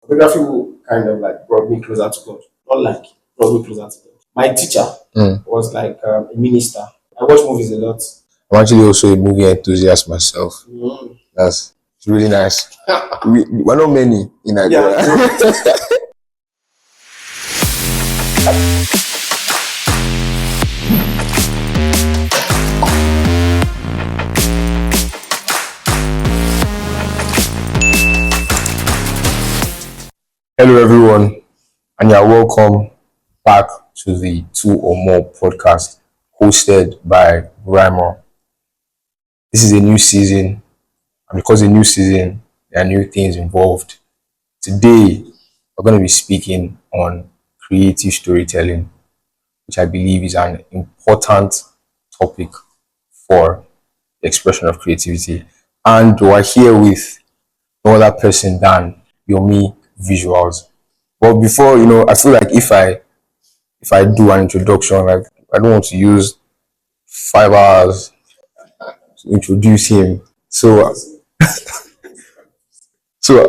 photography kind of like brought me closer to God. Not like brought me closer to God. My teacher was like a minister. I watch movies a lot. I'm actually also a movie enthusiast myself. Mm. That's it's really nice. We're not many in Nigeria. Yeah. Hello, everyone, and you're welcome back to the Two or More podcast hosted by Rhymer. This is a new season, and because a new season, there are new things involved. Today, we're going to be speaking on creative storytelling, which I believe is an important topic for the expression of creativity. And we're here with no other person than Yomi Visuals. But before, I feel like if I do an introduction, like I don't want to use 5 hours to introduce him. So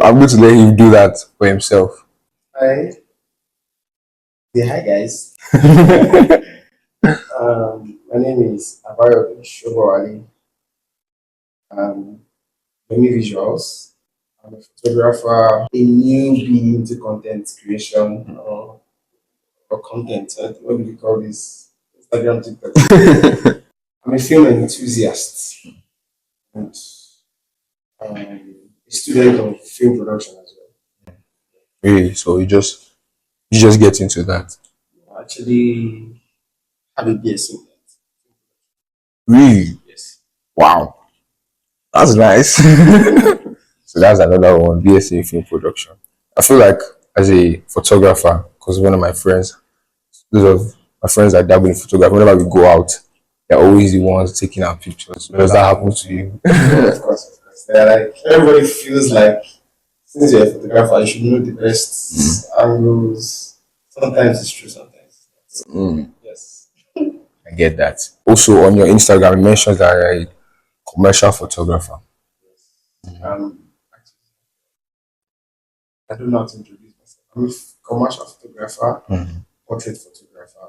I'm going to let him do that for himself. Hi. Say hi, guys. My name is Abayo Shobowali. Yomi Visuals. I'm a photographer, a newbie into content creation or content. What do we call this? Instagram, TikTok. I'm a film enthusiast and a student of film production as well. Really? So you just get into that. I actually have a BS in that. Really? Yes. Wow. That's nice. So that's another one, BSc film production. I feel like as a photographer, because one of my friends, those of my friends that dabble in photography, whenever we go out, they're always the ones taking our pictures. Does that happen to you? Of course, of course. They're like everybody feels like since you're a photographer, you should know the best angles. Sometimes it's true, sometimes it's not. Mm, Yes. I get that. Also, on your Instagram, you mentioned that you're a commercial photographer. Um, I don't know how to introduce myself. I'm a commercial photographer, portrait photographer.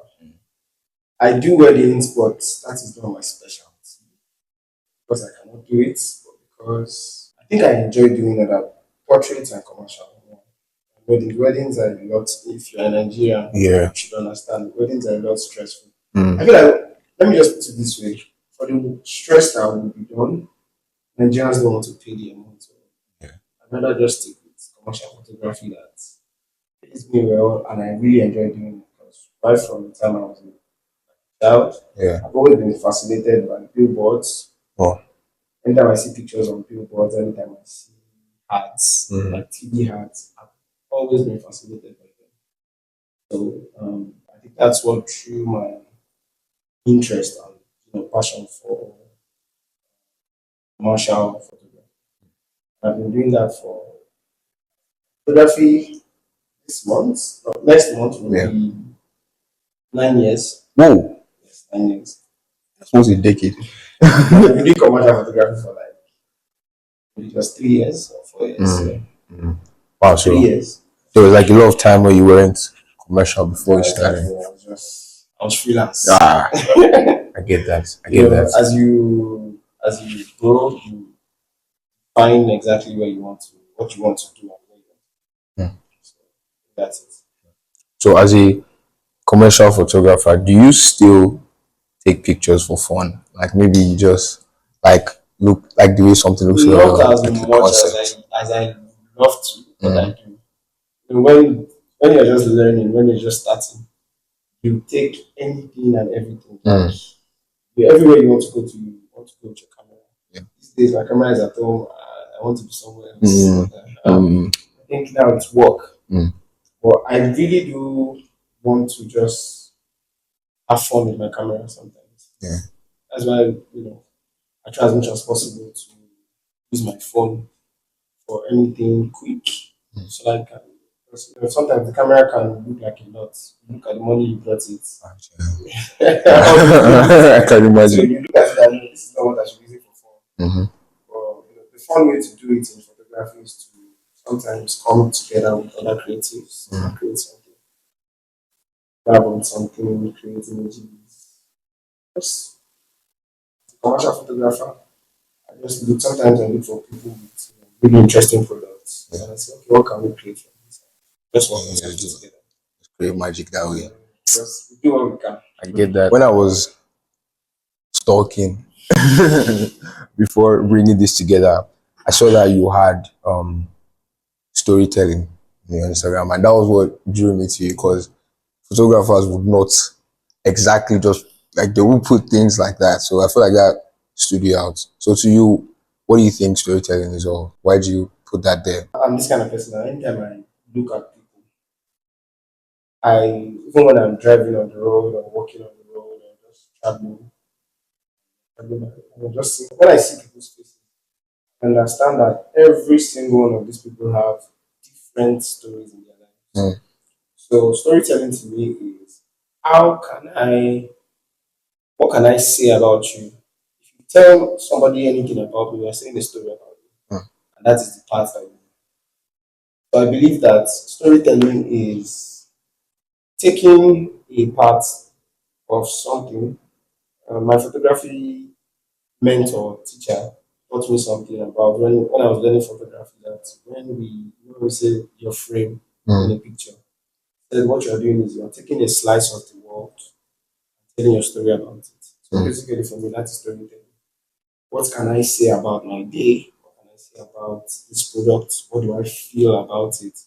I do weddings, but that is not my specialty because I cannot do it, but because I think I enjoy doing other portraits and commercial. Weddings are a lot. If you're a Nigerian, Yeah. you should understand. Weddings are a lot stressful. Mm. I feel like let me just put it this way: for the stress that will be done, Nigerians don't want to pay the amount. So Yeah. I'd rather just stick with commercial photography that pays me well, and I really enjoy doing it because right from the time I was a child, Yeah. I've always been fascinated by billboards. Oh. Anytime I see pictures on billboards, anytime I see ads, Mhm. like TV ads, I've always been fascinated by them. So I think that's what drew my interest and passion for commercial photography. I've been doing that for photography this month. No, next month will Yeah. be 9 years. Whoa. Yes, 9 years. That's almost a decade. I've been doing commercial photography for like maybe just 3 years or 4 years. Yeah. Wow. 3 years. There was like a lot of time where you weren't commercial before you started. I was freelance. Ah, I get that. I get that. As you grow, you find exactly where you want to what you want to do and where you want to. Hmm. So that's it. So, as a commercial photographer, do you still take pictures for fun? Like maybe you just like look like the way something looks Not as like a much concept. as I love to, but I do. When you're just learning, when you're just starting, you take anything and everything. Mm. Everywhere you want to go to, you want to go with your camera. Yeah. These days, my camera is at home. I want to be somewhere else. Mm. I think now it's work. Mm. But I really do want to just have fun with my camera sometimes. Yeah. That's why I try as much as possible to use my phone for anything quick. So like because, sometimes the camera can look like a lot. You look at the money you brought it. I can So imagine. you look at it and know this is not what I should use it for fun. Mm-hmm. But the fun way to do it in photography is to sometimes come together with other creatives and create something. Grab on something, create images. Just commercial photographer. I just look sometimes I look for people with really interesting products. And I say, okay, what can we create from this? Just work on something together. Create magic that way. Just we do what we can. I get that. When I was stalking before bringing this together, I saw that you had storytelling on your Instagram, and that was what drew me to you because photographers would not exactly just like they would put things like that. So I feel like that stood you out. So to you, what do you think storytelling is all? Why do you put that there? I'm this kind of person that anytime I look at people, I even when I'm driving on the road or walking on the road or just traveling, I just when I see people's faces, I understand that every single one of these people have different stories in their lives. Mm, So storytelling to me is how can I what can I say about you? If you tell somebody anything about me, you're saying a story about me. mm, And that is the part that you so I believe that storytelling is taking a part of something. My photography mentor, teacher, taught me something about when I was learning photography that when we say your frame in a mm, picture, said what you're doing is you're taking a slice of the world, telling your story about it. So mm. basically for me that's storytelling. What can I say about my day? What can I say about this product? What do I feel about it?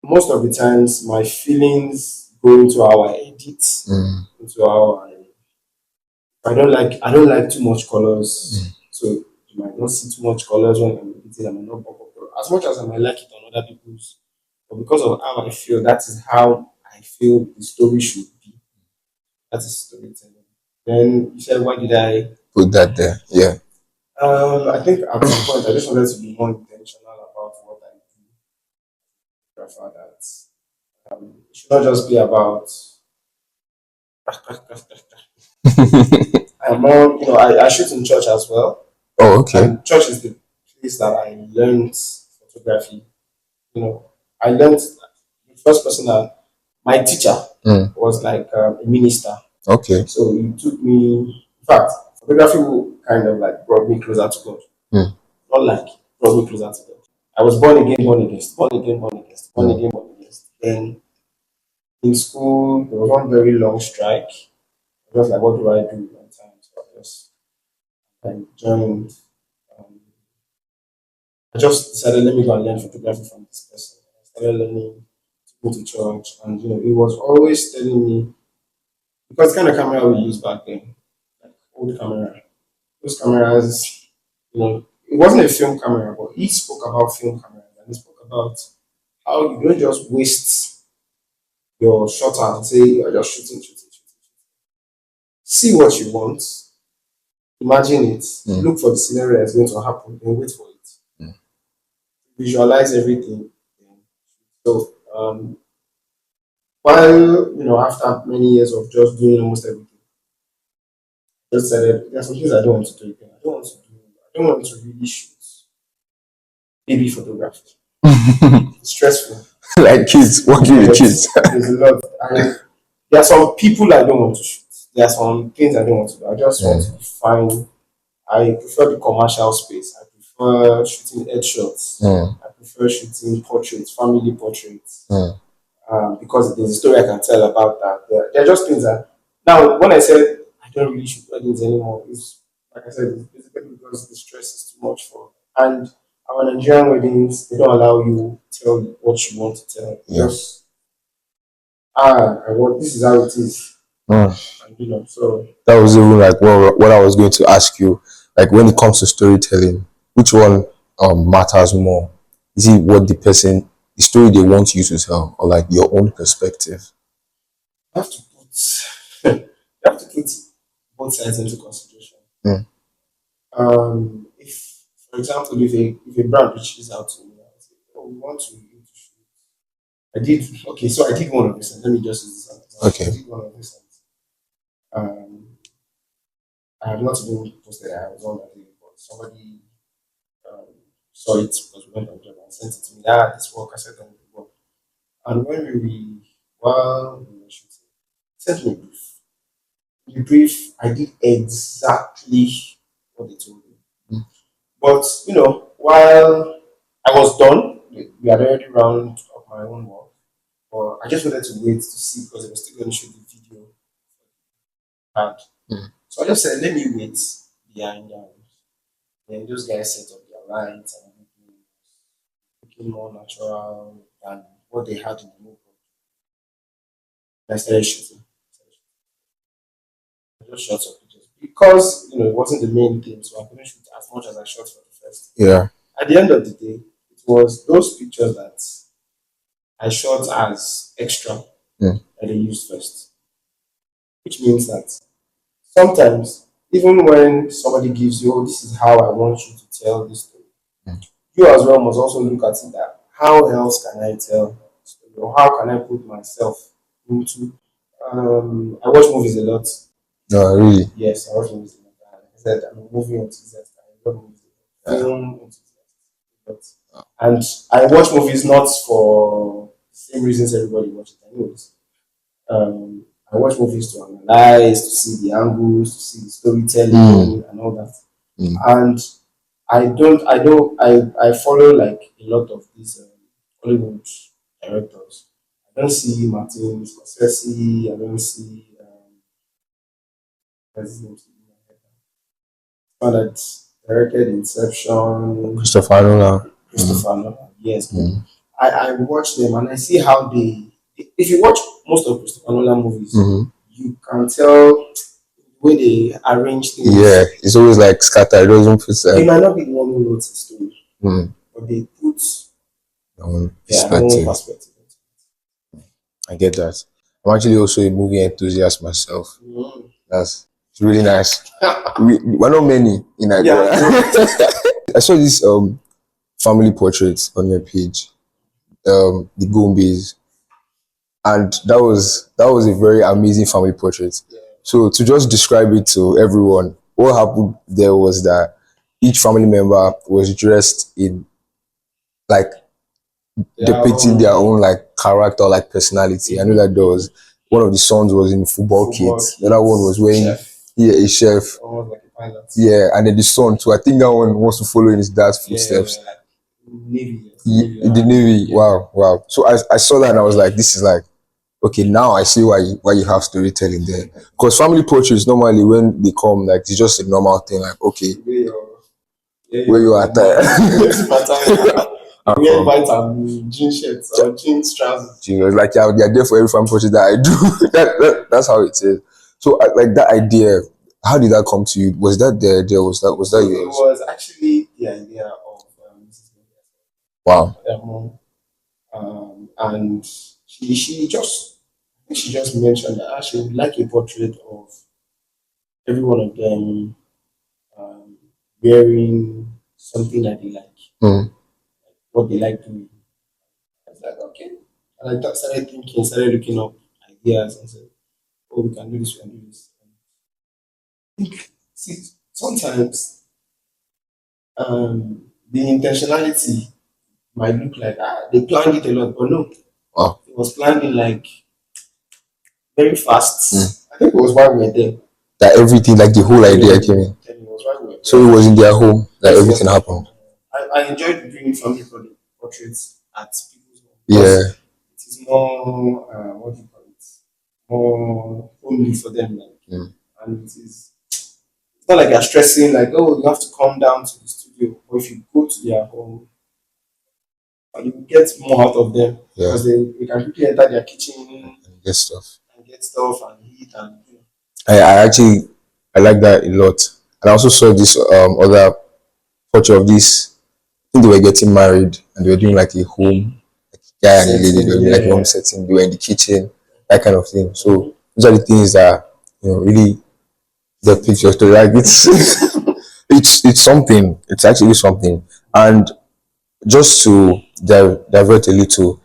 Most of the times my feelings go into how I edit, Mm, into how I don't like too much colors. So you might not see too much colors when I'm editing, I might not pop up color. As much as I might like it on other people's, but because of how I feel, that is how I feel the story should be. That is storytelling. Then you said why did I Put that there. Yeah. I think at some point I just wanted to be more intentional about what I do. Prefer that it should not just be about I'm more, I shoot in church as well. Oh, okay. And church is the place that I learned photography. You know, I learned the first person that my teacher Mm, was like a minister. okay. So he took me, in fact, photography kind of like brought me closer to God. Mm, Not like brought me closer to God. I was born again, born against, born again, born against, born mm, again, born against. Then in school, there was one very long strike. I was like, what do I do one time? So I joined. Um, I just decided let me go and learn photography from this person. I started learning to go to church, and he was always telling me because the kind of camera we use back then, like old camera, those cameras, it wasn't a film camera, but he spoke about film cameras and he spoke about how you don't just waste your shutter and say you're just shooting, shooting, shooting. See what you want, imagine it, mm, look for the scenario that's going to happen, and wait for it. mm. Visualize everything. So while after many years of just doing almost everything, I just said there's some things I don't want to do again. I don't want to really shoot baby photography. It's stressful. Like kids, working with kids. There's a lot. There are some people I don't want to shoot. There are some things I don't want to do. I just want to Mm, be fine. I prefer the commercial space. I prefer shooting headshots. mm, I prefer shooting portraits, family portraits. mm. Because there's a story I can tell about that. They're just things that now when I said I don't really shoot weddings anymore, it's like I said, it's basically because the stress is too much for and our Nigerian weddings they don't allow you tell what you want to tell. Yeah. Just I want this is how it is. Mm. And so That was even like what I was going to ask you. Like when it comes to storytelling, which one matters more? Is it what the story they want you to tell, or like your own perspective? you have to put you have to put both sides into consideration. Mm, If for example if a brand reaches out to me and say, oh we want to you to shoot I did okay, so I did one of this. Let me just use this as an example. I okay. did one of this. I have not even posted. I was on that day, but somebody um, saw it because we went on job and sent it to me. Ah, this work, I said, on the work. And when while we were shooting, he sent me a brief. The brief, I did exactly what they told me. But, while I was done, we had already round up my own work. But I just wanted to wait to see because I was still going to shoot the video. And so I just said, let me wait behind them. Then those guys set up their lights and everything, looking more natural than what they had in the movie. I started shooting. I just shot some pictures because it wasn't the main thing, so I couldn't shoot as much as I shot for the first. Yeah. At the end of the day, it was those pictures that I shot as extra Mm. that they used first, which means that sometimes even when somebody gives you, oh, this is how I want you to tell this story, you as well must also look at it that how else can I tell the story, or how can I put myself into. I watch movies a lot. No, really. Yes, I watch movies a lot. I said I'm a movie enthusiast. I love movies. Film enthusiast. And I watch movies not for the same reasons everybody watches. Anyways, I watch movies to analyze, to see the angles, to see the storytelling and all that. And I follow like a lot of these Hollywood directors. I don't see Martin Scorsese. I don't see what's his name? One that directed Inception. Christopher Nolan. Christopher Nolan. Yes, I watch them and I see how they. If you watch most of Christopher Nolan movies, you can tell the way they arrange things. Yeah, it's always like scattered. It doesn't put They might not be the one who wrote the story, but they put their own their own perspective. perspective. I get that. I'm actually also a movie enthusiast myself. Mm. That's really nice. We're not many in Nigeria. Yeah. I saw this family portrait on your page, the Gombes, and that was a very amazing family portrait. So to just describe it to everyone, what happened there was that each family member was dressed in like depicting their own like character, like personality. I know that there was one of the sons was in football kit, the other one was wearing a chef. Almost like a pilot. Yeah, and then the son too. I think that one wants to follow in his dad's footsteps. Like Navy. The Navy. Wow, wow. So I saw that and I was like, this is like, okay, now I see why you have storytelling there. Because family portraits normally when they come, like it's just a normal thing, like okay, where you are there. Wear white and jean shirts or jean trousers. Like they're there for every family portrait that I do. That's how it is. So like that idea, how did that come to you? Was that the idea? Was that It yours? was actually the idea of Mrs. Wow. Their mom, and she just mentioned that she would like a portrait of every one of them um, wearing something that they like, what they like doing. I was like, okay. And I started looking up ideas and said, oh, we can do this, we can do this. I think, see, sometimes the intentionality might look like they planned it a lot, but no, Wow. it was planned in like very fast. I think it was while we were there. That everything, like the whole idea came in. It was while we were there. So it was in their home that Yes, everything happened. I enjoyed doing family portraits at people's home. Yeah. It is more, what do you call it? More homely for them. And it's not like you're stressing, like, oh, you have to come down to the studio. Or if you go to their home, you get more out of them because they can quickly enter their kitchen And get stuff. And eat and I actually I like that a lot. And I also saw this other photo of this. I think they were getting married and they were doing like a home, like guy and a lady, they were doing like a home setting, they were in the kitchen, that kind of thing. So those are the things that really depict your story. Like it's it's something. It's actually something. And just to divert a little,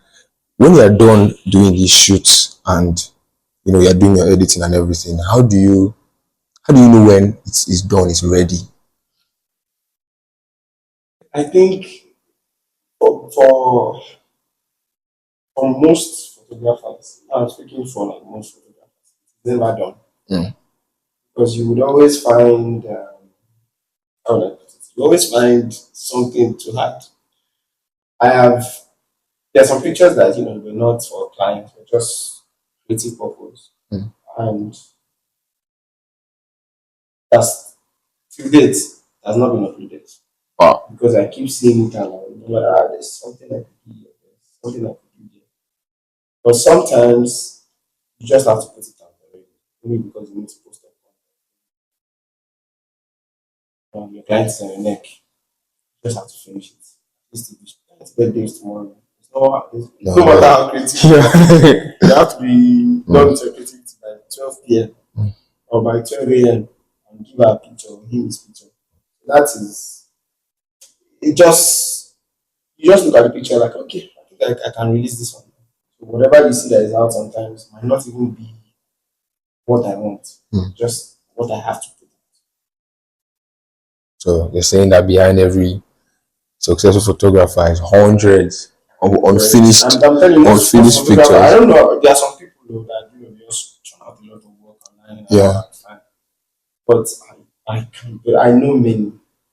when you are done doing these shoots and you're doing your editing and everything, how do you know when it's done, it's ready? I think for most photographers, I'm speaking for like most photographers, it's never done Mm. because you would always find how would I put it? You always find something to hide. I have There are some pictures that were not for clients, but just creative purpose, Mm. and that's till date has not been uploaded Wow. because I keep seeing it and there's something I could do here, there's something I could do here. But sometimes you just have to put it out there, maybe because you need to post it. Your clients on your neck, you just have to finish it. This client's birthday is tomorrow. No, No matter no. how creative you are, you have to be done Mm. with your creativity by 12 p.m. or by 12 a.m. and give her a picture, him his picture. That is it. Just you just look at the picture like, okay, I think I can release this one. So whatever you see that is out sometimes might not even be what I want, Mm. just what I have to put. So you're saying that behind every successful photographer is hundreds of Hundreds. I'm telling you, most unfinished photographers. I pictures. don't know. There are some people though, that they just churn out a lot of work online Yeah. and fine. But but I know many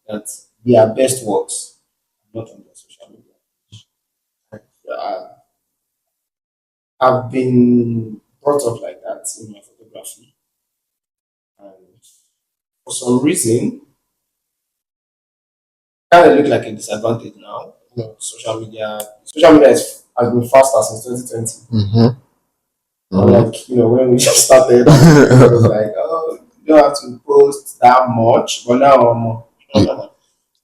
that their best works are not on their social media. Uh, I've been brought up like that in my photography, and for some reason, kind of look like a disadvantage now. Social media has been faster since 2020. Mm-hmm. Like when we just started, it was like, oh, you don't have to post that much, but now you,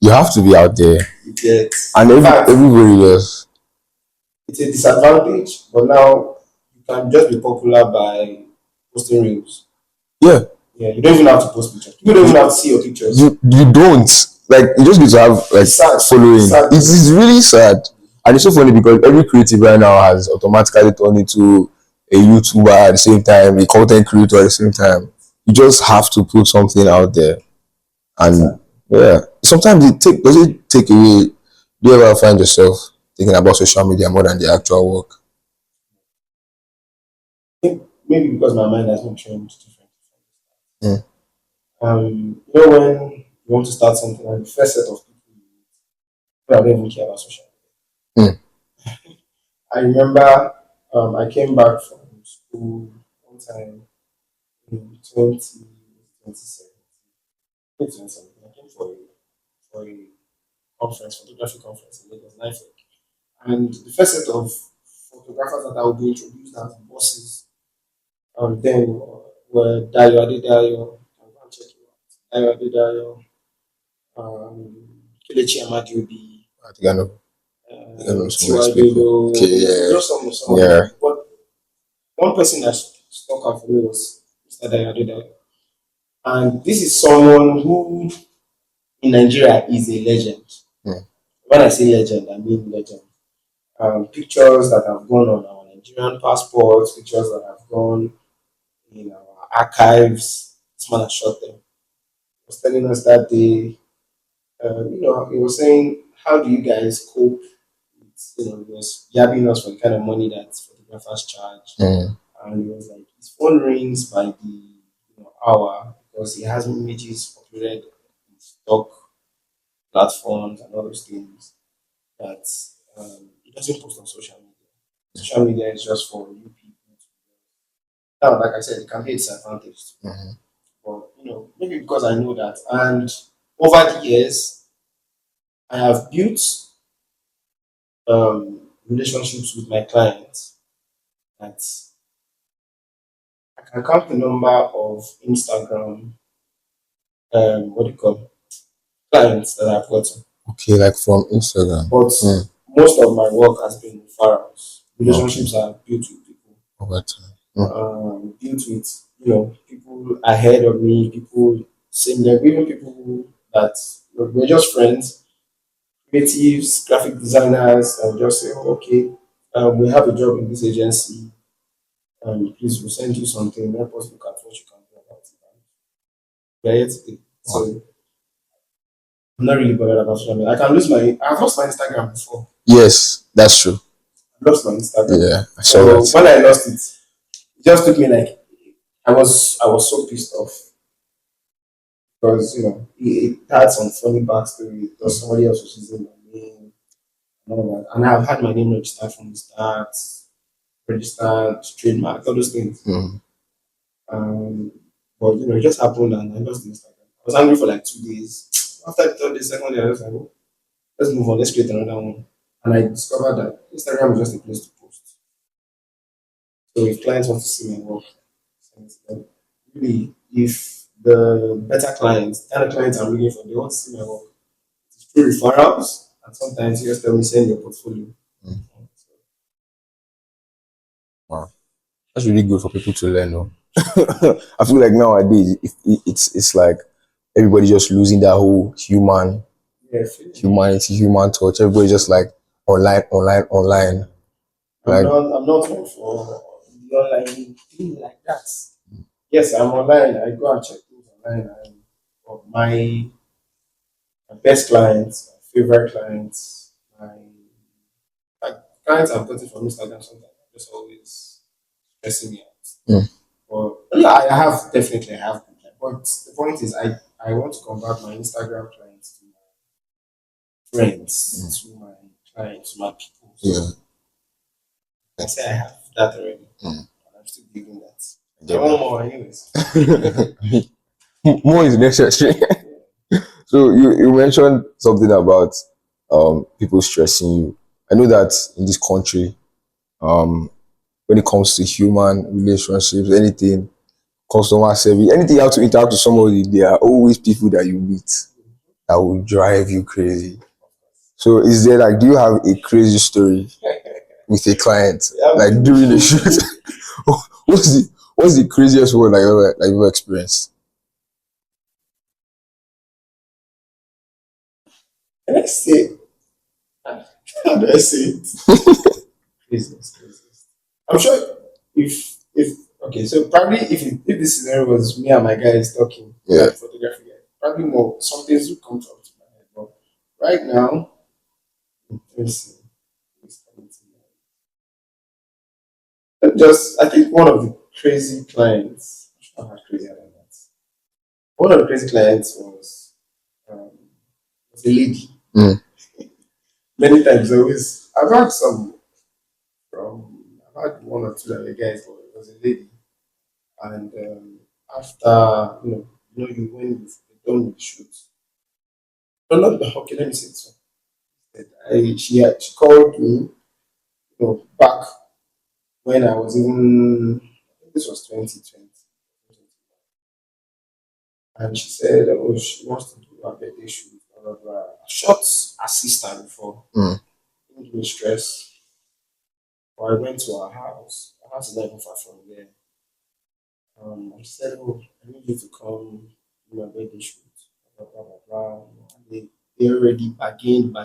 you have to be out there, you get. and In fact, everybody does. it's a disadvantage, but now you can just be popular by posting reels. Yeah, Yeah, you don't even have to post pictures. People don't even have to see your pictures. you don't, like, you just need to have like It's sad. following. It's sad. It is really sad, and it's so funny because every creative right now has automatically turned into a YouTuber at the same time, a content creator at the same time. You just have to put something out there, It's and sad. yeah, sometimes does it take away? Do you ever find yourself thinking about social media more than the actual work? Maybe because my mind has been trained different. Mm. When you want to start something, and the first set of people who don't even care about social Mm. media. I remember I came back from school one time in 2017. I came for a conference, photography conference in Lagos, NIFEC. And the first set of photographers that I would be introduced as bosses then were Dayo Adedayo, I'm going to check you out. Dayo Adedayo, Kelechi Amadiobi, I think I know some of these Tiwa people. Dodo, Okay, yeah, just some of yeah. them. But one person that stuck out for me was Mr. Dayo Adedayo. And this is someone who in Nigeria is a legend. Mm. When I say legend, I mean legend. Pictures that have gone on our Nigerian passports, pictures that have gone in our archives. This man has shot them. He was telling us that day, he was saying, how do you guys cope with, he was yabbing us for the kind of money that photographers charge. Mm. And he was like, his phone rings by the hour because he has images uploaded in stock platforms and all those things that he doesn't post on social media. Social media is just for new people. Now, like I said, it can be a disadvantage. Mm-hmm. But maybe because I know that, and over the years, I have built relationships with my clients that I can count the number of Instagram, what do you call it, clients that I've gotten. Okay, like from Instagram. But Mm. most of my work has been referrals. Okay, Relationships are built with people, over time. Mm. built with people ahead of me, people same level, even people that we're just friends, creatives, graphic designers, and just say, oh, okay, we have a job in this agency. Please, we'll send you something. Help us look at what you can do about it. We're here today. Wow. So I'm not really bothered about social media. I can lose my. I've lost my Instagram before. Yes, that's true. I lost my Instagram. Yeah, I saw So that. when I lost it, it just took me like I was so pissed off because it had some funny backstory because somebody else was using my name and all that, and I've had my name registered from the start, registered, trademark, all those things. Mm. Um, but it just happened and I lost the Instagram. I was angry for like 2 days. After the third day, second day, I was like, "Oh, let's move on, let's create another one." And I discovered that Instagram is just a place to post. So if clients want to see my work, send it to them. Really, if the better clients, the kind of clients I'm looking for, they want to see my work. It's through referrals, and sometimes you just tell me send your portfolio. Mm. Wow, that's really good for people to learn. Though. I feel like nowadays it's like everybody just losing that whole Yeah, humanity, human touch. Everybody just like online, online, online. I'm Like not I'm not one for the online thing like that. Yes, I'm online. I go and check things online. But my best clients, my favorite clients, my clients I've gotten from Instagram sometimes are just always stressing me out. mm, But yeah, I have definitely I have. But the point is, I want to convert my Instagram clients to my friends, to my clients, to my people. yeah, So I say I have that already, mm, and I'm still building that. I I get want that. more, anyways. More is necessary. So you mentioned something about people stressing you. I know that in this country, um when it comes to human relationships, anything, customer service, anything you have to interact with somebody, there are always people that you meet that will drive you crazy. So is there like do you have a crazy story with a client? Yeah, Like during the shoot? What's the craziest one like you ever experienced? can I say? How do I say it? Business, business. I'm sure if okay, so probably if this scenario was me and my guys talking, Yeah. like photography guy, probably more some things would come up to my head. But right now, let's see. What's coming to mind. Just I think one of the crazy clients. I'm sure I had crazier than that. One of the crazy clients um, was a lady. Mm. Many times, always I've had some from I've had one or two other guys, but it was a lady. And after you when you've done with the shoot, no, not okay. Let me say it so. She called me, back when I was even I think this was 2020, and she said, "Oh, she wants to do a birthday shoot." Blah blah blah. I shot assistant before, Mm. didn't give me stress. But I went to her house. Her house is not even far from there. I said, "Oh, I need you to come do my birthday shoot." Blah blah blah blah. And they already bargained.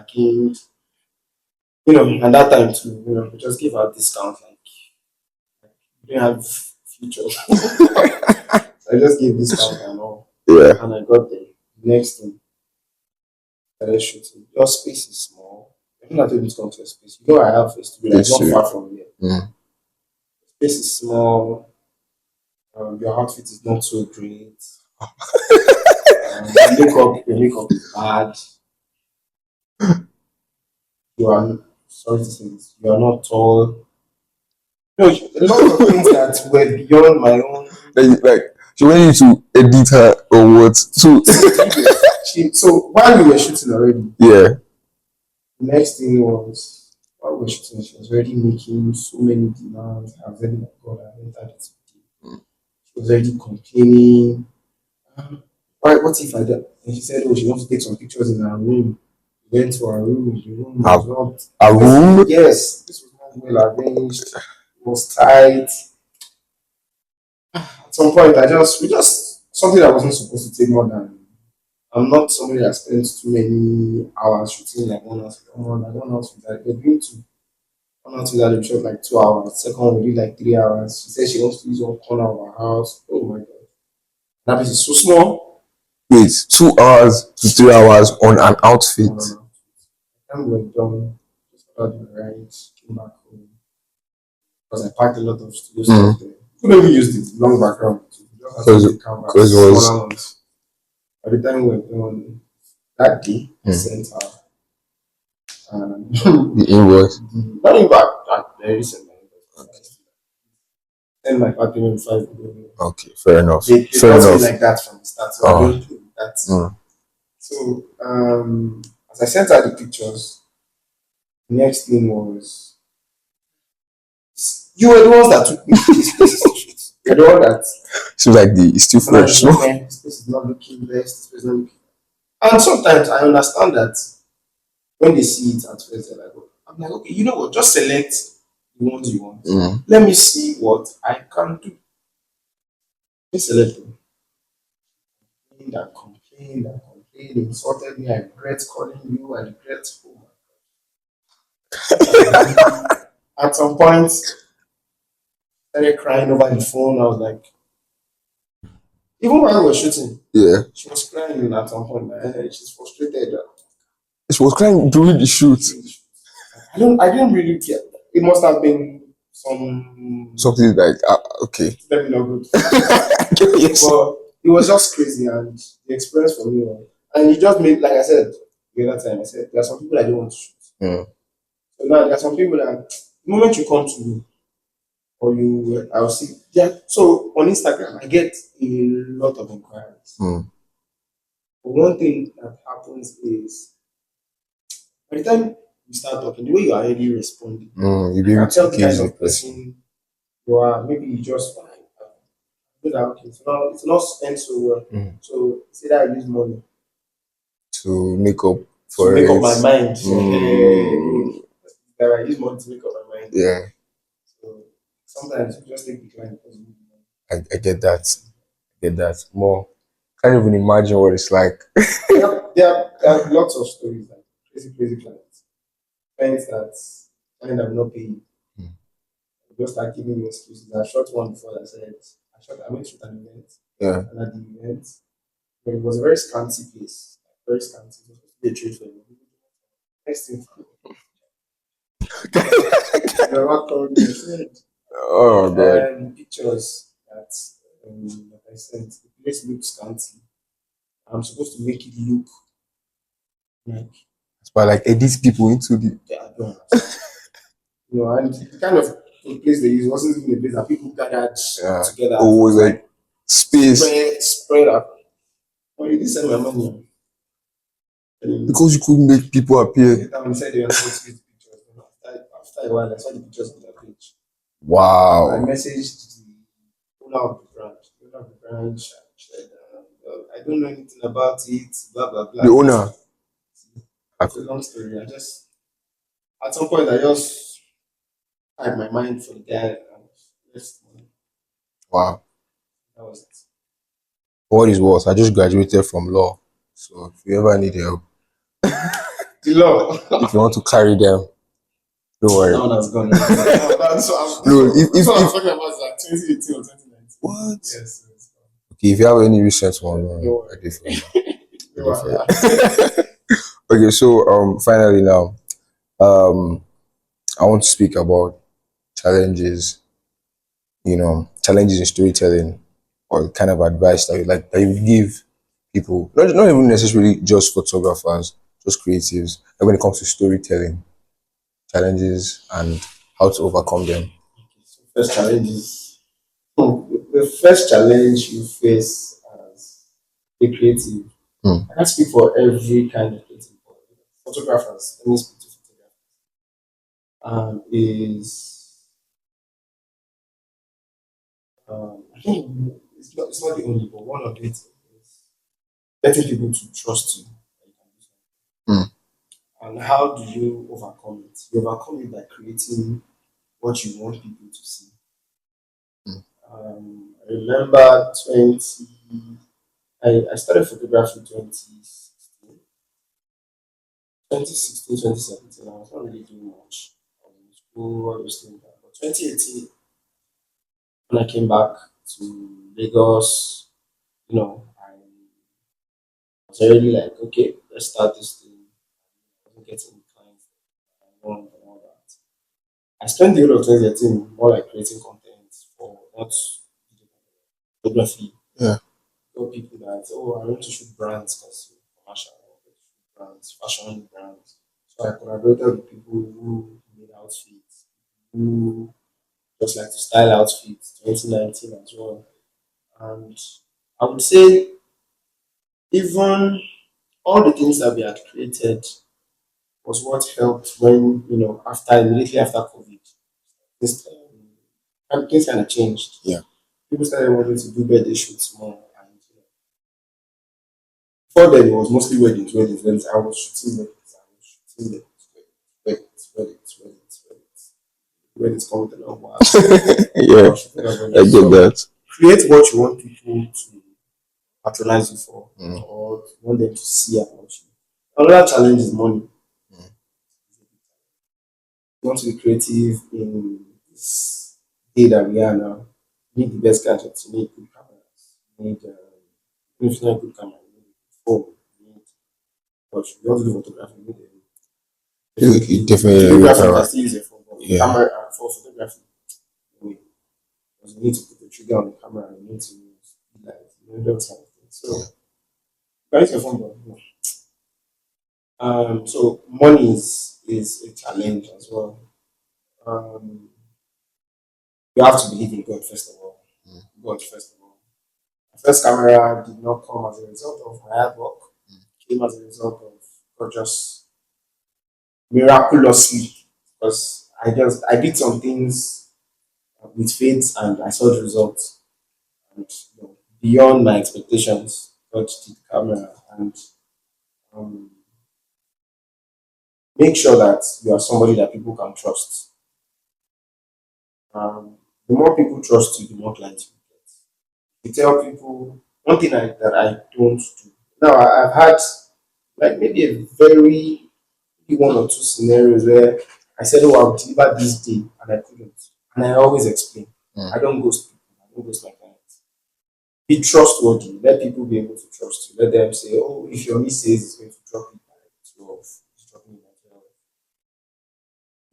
And that time too, we just give her discount like we didn't have future. So I just gave discount and all. Yeah. And I got the next thing started shooting. Your space is small. I'm not able to come to a space. I have a studio that's It's not true. far from here. Mm. Space is small. Your outfit is not so great. Your makeup is bad. You are sorry to say this. You are not tall. A lot of things that were beyond my own. Like she wanted you to edit her or what? So So while we were shooting already, yeah. the next thing was while we were shooting, she was already making so many demands. I was already like, God, I entered it. She was already complaining. "Ah, why? What if I do?" And she said, "Oh, she wants to take some pictures in her room." We went to her room. The room was not. A room? Yes, this was not well arranged. It was tight. At some point, we just something that wasn't supposed to take more than. I'm not somebody that spends too many hours shooting like 1 hour. Come on, like 1 hour with that. We're doing two. 1 hour with that, we shot like 2 hours. Second one, we did like 3 hours. She said she wants to use one corner of her house. Oh my god. That place is so small. Wait, 2 hours to 3 hours on an No, outfit. no, no. And we're done. got the ride, came back home because I packed a lot of studio stuff there. Couldn't even use the long background. You just had to use Because the canvas, it was smaller ones. By the time we were done that day, I sent her the invoice. not even back very recent. Send my partner 5 million. Okay, fair enough. They Fair taught me enough. like that from the start, so I Uh, don't do that. mm, So as I sent her the pictures, the next thing was you were the ones that took me to this place to shoot. You're the one that seems like it's still when I fresh. was like, man, this place is not looking best, this place is not looking. And sometimes I understand that when they see it at first, they're like, oh. I'm like, okay, you know what? Just select the ones you want. Let me see what I can do. Just select them. That complained, that complained, insulted me. I regret calling you. I regret. Oh my. At some point, started crying over the phone. I was like, even while we were shooting, Yeah. she was crying at some point. She's frustrated. She was crying during the shoot. I didn't really care. It must have been some Something like, okay. let me not good. Yes. But it was just crazy and the experience for me. And it just made, like I said the other time, I said there are some people I don't want to shoot. Mm, So now there are some people that the moment you come to me or I'll see. Yeah. So on Instagram, I get a lot of inquiries. mm, But one thing that happens is by the time you start talking, the way you are already responding, you'll I be able can to tell the kind gauge the of person. person you are. Maybe you just do that. Okay, it's not end so well. Mm. So it's either I use money To make up to for make up it. my mind. Mm, That I use money to make up my mind. yeah, So sometimes you just take the client because you need money. I get that. I get that. More. Can't even imagine what it's like. There are lots of stories like crazy, crazy clients. Clients that kind of not paying. Mm. Just like giving you excuses. I shot one before that said I went to an event Yeah. and at the event it was a very scanty place. Very scanty. It was supposed to be a trade fair. Next thing the rock called me and said Oh god. pictures that I sent, the place looks scanty. I'm supposed to make it look like But like edit people into the they are done. And the kind of place they used wasn't even a place that people gathered together. It oh was like space spread out. But you didn't send my money. And because you couldn't make people appear. later on, said they were not going to use the pictures. And after a while, I saw the pictures on their page. I Wow. messaged the owner of the branch. The owner of the branch said, I don't know anything about it, blah, blah, The blah. owner. It's a long story. At some point, I just had my mind for the guy and just, Wow. that was it. For what is worse, I just graduated from law. So if you ever need help, The law. if you want to carry them, don't That worry. one has gone. That's what No, this one I'm talking about is like 2018 or 2019. what? Yes, yes. Okay, if you have any recent one, No, I did for you. I no, did for you. Okay, so finally now, um, I want to speak about challenges. Challenges in storytelling, or kind of advice that you would give people, not even necessarily just photographers, just creatives, like when it comes to storytelling, challenges and how to overcome them. first challenge is the first challenge you face as a creative. Hmm. I can't speak for every kind of creative, but photographers. Let me speak to photographers. Is I think it's not the only, but one of it is getting people to trust you. Hmm. And how do you overcome it? You overcome it by creating what you want people to see. I remember I started photography 2016, 2017. I was not really doing much. I was in school, all those things. But 2018, when I came back to Lagos, I was already like, okay, let's start this thing. I wasn't getting the clients that I want. I spent the whole of 2018 more like creating content for not photography. Yeah. Tell people that, oh, I want to shoot brands because commercial, I want to shoot brands, fashion brands. So I collaborated with people who made outfits, who just like to style outfits, 2019 as well. And I would say even all the things that we had created was what helped when, after immediately after COVID, this and things kind of changed. Yeah. People started wanting to do birthday shoots more. And before then, it was mostly weddings. I was shooting weddings. I was shooting weddings. Weddings come with a lot of wow. I Yeah. was shooting at I weddings. get So that. create what you want people to patronize you for, Mm. or you want them to see about you. Another challenge is money. You want to be creative in this day that we are now. You need the best gadgets. You need good cameras. You need, if you need good camera, you need a phone. You need, but if you want to do photography, you need You definitely definitely need a videography. You can camera. still use a phone, but Yeah. camera for photography, no way. Because you need to put the trigger on the camera. You need to use light. Those kind of things. So Yeah. you can use your phone, but no. So money is a challenge as well. Um, you have to believe in God first of all. God first of all. My first camera did not come as a result of my hard work. It came as a result of God just miraculously, because I did some things with faith and I saw the results, and beyond my expectations. God did the camera, and um, make sure that you are somebody that people can trust. The more people trust you, the more clients you get. You tell people one thing that I don't do. Now I've had like maybe a very maybe one or two scenarios where I said, "Oh, I'll deliver this day," and I couldn't. And I always explain. Mm. I don't ghost people. I don't ghost my clients. Be trustworthy. Let people be able to trust you. Let them say, "Oh, if your miss says it's going to drop it by 12, it's dropping it by 12."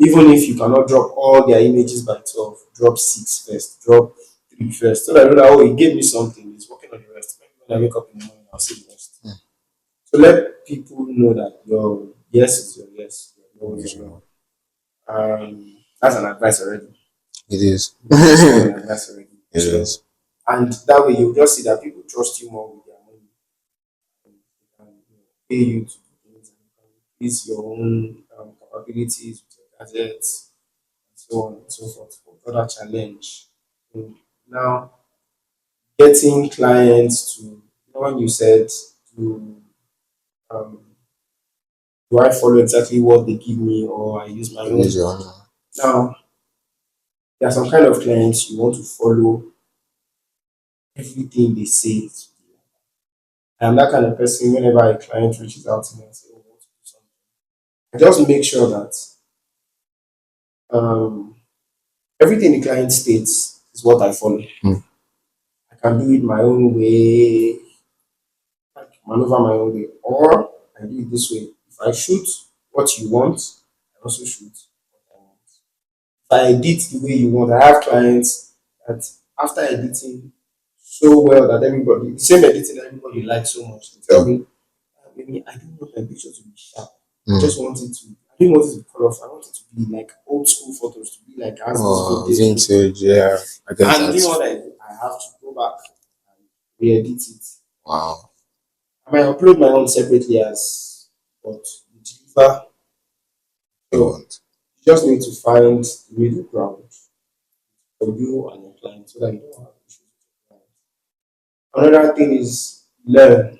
Even if you cannot drop all their images by 12, drop six first, drop three first. So that I know that, oh, he gave me something, he's working on the rest. Maybe when I wake up in the morning, I'll see the rest. Mm. So let people know that your yes is your yes, your no is your no. That's an advice already. It is. That's an advice already. It So, is. and that way you'll just see that people trust you more with their money. And they can pay you to do things, and you can increase your own capabilities with your gadgets and so on and so forth. For other challenge. Mm. Now, getting clients to, when you said, to, um, do I follow exactly what they give me or I use my It is own? your own. Now, there are some kind of clients you want to follow everything they say. I'm that kind of person. Whenever a client reaches out to me and says, "Oh, I want to do something," I just make sure that um, everything the client states is what I follow. Mm. I can do it my own way, like maneuver my own way, or I do it this way. If I shoot what you want, I also shoot what I want. If I edit the way you want, I have clients that after editing so well that everybody, the same editing that everybody likes so much, they tell me, "Maybe I don't want my picture to be sharp. I Mm. just want it to, I didn't want it to be colorful. I want it to be like old school photos, to be like as this Oh, vintage look." vintage. Yeah. I get And you know that. what I do? I have to go back and re-edit it. Wow. I might upload my own separately as, but the deliver. You So want. you just need to find the middle ground for you and your client so that you don't have issues with your client. Another thing is learn.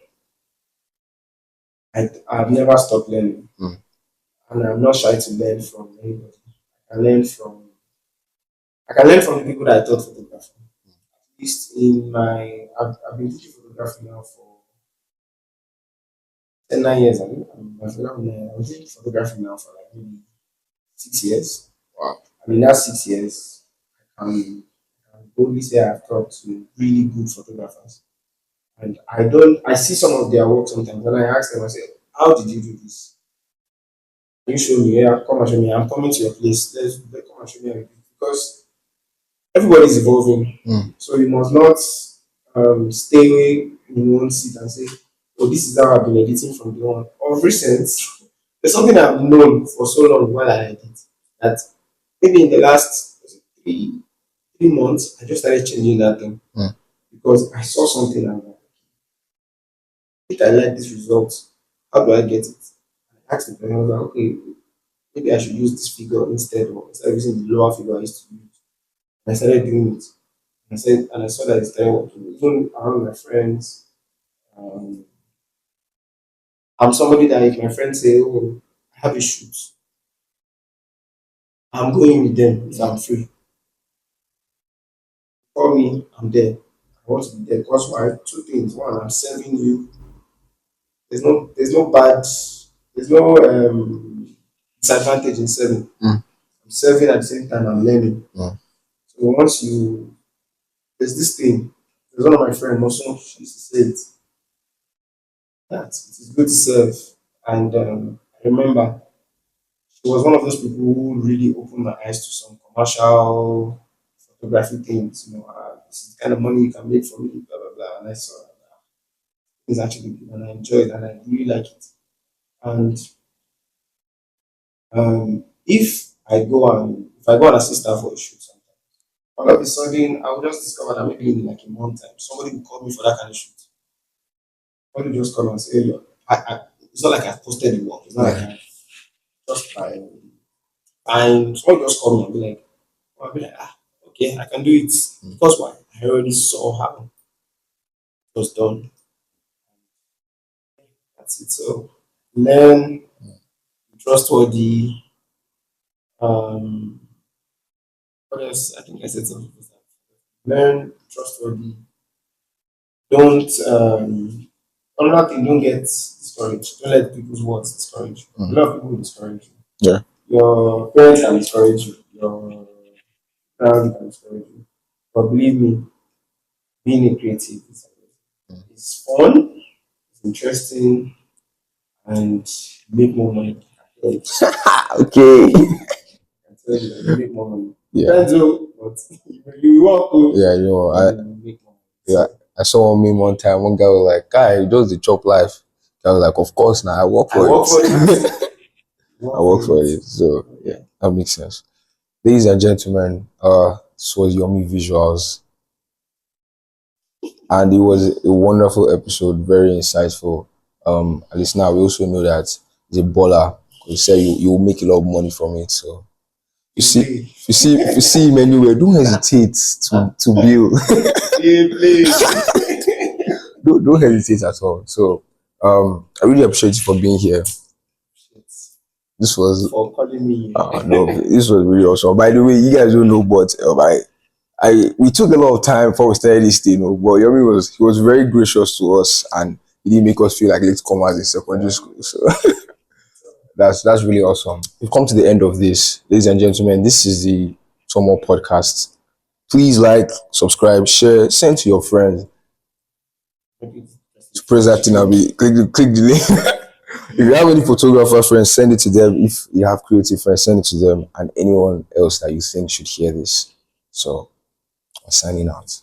I've never stopped learning, Mm. and I'm not shy to learn from anybody. I can learn from I can learn from the people that I taught photography. At least in my I've been teaching photography now for 9 years. I think I was doing photography now for like maybe 6 years. Wow. And in that 6 years, I can boldly say I've taught to really good photographers. And I see some of their work sometimes and I ask them, I say, "How did you do this?" Can you show me? Yeah, come and show me. I'm coming to your place. Let's come and show me everything. Because everybody's evolving. So you must not stay in one seat and say, oh, this is how I've been editing from the one. Of recent, there's something I've known for so long while I edit that maybe in the last three months, I just started changing that thing because I saw something and I'm like, if I like this result, how do I get it? I asked the person, I was like, okay, maybe I should use this figure instead of using the lower figure I used to use. And I started doing it. And I saw that it started working. Even around my friends, um, I'm somebody that if my friends say, oh, I have a shoot, I'm going with them if I'm free. Call me, I'm there. I want to be there because why? Two things. One, I'm serving you. There's no disadvantage in serving. I'm serving at the same time I'm learning. So once you there's this thing, there's one of my friends also she used to say it that it is good to serve. And I remember she was one of those people who really opened my eyes to some commercial photography things. This is the kind of money you can make from it, blah blah blah. And I saw that it's actually good, and I enjoy it, and I really like it. And if I go and assist her for a shoot, sometimes all of a sudden I will just discover that maybe in like a month time somebody will call me for that kind of shoot. Somebody will just call and say, look, it's not like I've posted the work. It's not like I just and somebody just call me and be like, oh, I'll be like, okay, I can do it. Because why? I already saw how it was done. That's it. So learn, trustworthy. Um, what else? I think I said something. Learn, trustworthy. Don't another thing. Don't get discouraged. Don't let people's words discourage you. A lot of people will discourage you. Yeah. Your parents can discourage you. Your family can discourage you. But believe me, being a creative is fun, it's interesting, and you make more money. I Okay. tell you, you make more money. Yeah. Depends on, but you work, Yeah, you make more money. yeah, So I saw one meme one time. One guy was like, "Guy, does the chop life?" I was like, "Of course, now I work I for work for it. it. I Work for work for it. it." So yeah, Yeah. that makes sense. Ladies and gentlemen, this was Yomi Visuals, and it was a wonderful episode, very insightful. At least now we also know that he's a baller. You say you will make a lot of money from it. So you see, Play. if you see him anywhere, don't hesitate to bill. Play. Don't hesitate at all. So I really appreciate you for being here. Shit. This was For calling me. no, this was really awesome. By the way, you guys don't know, but I we took a lot of time before we started this thing. But Yomi was very gracious to us, and he didn't make us feel like latecomers in secondary school. So that's really awesome. We've come to the end of this, ladies and gentlemen. This is the Tomo podcast. Please like, subscribe, share, send to your friends. To press that thing, I'll be click the link. If you have any photographer friends, send it to them. If you have creative friends, send it to them, and anyone else that you think should hear this. So, I'm signing out.